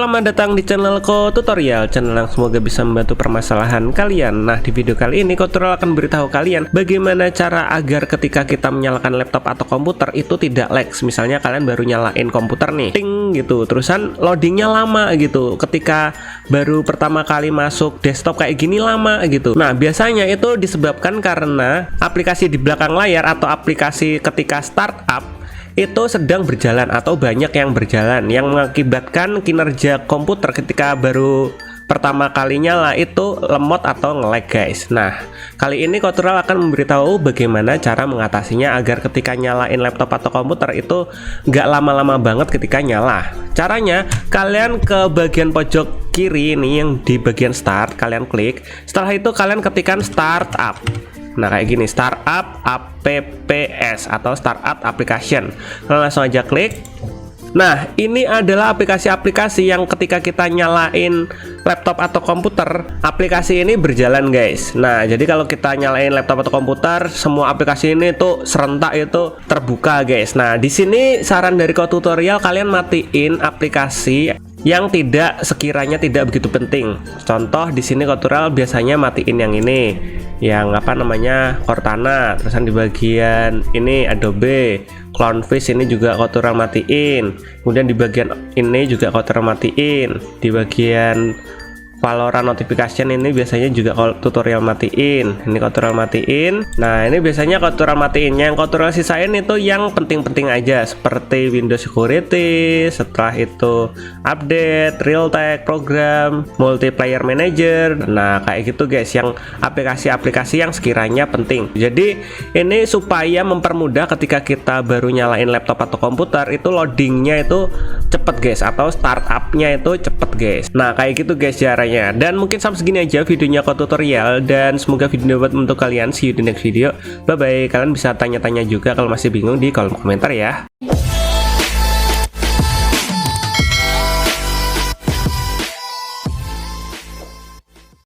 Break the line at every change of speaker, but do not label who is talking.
Selamat datang di channel Ko Tutorial, channel yang semoga bisa membantu permasalahan kalian. Nah, di video kali ini Ko Tutorial akan beritahu kalian bagaimana cara agar ketika kita menyalakan laptop atau komputer itu tidak lag. Misalnya kalian baru nyalain komputer nih, ting gitu, terusan loadingnya lama gitu. Ketika baru pertama kali masuk desktop kayak gini lama gitu. Nah, biasanya itu disebabkan karena aplikasi di belakang layar atau aplikasi ketika startup itu sedang berjalan atau banyak yang berjalan yang mengakibatkan kinerja komputer ketika baru pertama kali nyala itu lemot atau nge-lag guys. Nah, kali ini Ko Tutorial akan memberitahu bagaimana cara mengatasinya agar ketika nyalain laptop atau komputer itu nggak lama-lama banget ketika nyala. Caranya, kalian ke bagian pojok kiri ini yang di bagian start, kalian klik. Setelah itu kalian ketikkan startup. Nah, kayak gini, startup apps atau startup application. Kalian langsung aja klik. Nah, ini adalah aplikasi-aplikasi yang ketika kita nyalain laptop atau komputer, aplikasi ini berjalan guys. Nah, jadi kalau kita nyalain laptop atau komputer, semua aplikasi ini tuh serentak itu terbuka guys. Nah, di sini saran dari Ko Tutorial, kalian matiin aplikasi yang sekiranya tidak begitu penting. Contoh di sini Ko Tutorial biasanya matiin yang ini, yang apa namanya, Cortana. Terusan di bagian ini Adobe, Clownfish ini juga Ko Tutorial matiin. Kemudian di bagian ini juga Ko Tutorial matiin. Di bagian Valorant notification ini biasanya juga Ko Tutorial matiin. Ini Ko Tutorial matiin. Nah, ini biasanya Ko Tutorial matiin. Yang Ko Tutorial sisain itu yang penting-penting aja, seperti Windows Security, setelah itu update, Realtek, program, multiplayer manager. Nah, kayak gitu guys, yang aplikasi-aplikasi yang sekiranya penting. Jadi ini supaya mempermudah ketika kita baru nyalain laptop atau komputer itu loadingnya itu cepet guys, atau startupnya itu cepet guys. Nah, kayak gitu guys caranya. Dan mungkin sampai segini aja videonya Ko Tutorial, dan semoga video dapat untuk kalian. See you di next video. Bye bye. Kalian bisa tanya-tanya juga kalau masih bingung di kolom komentar ya.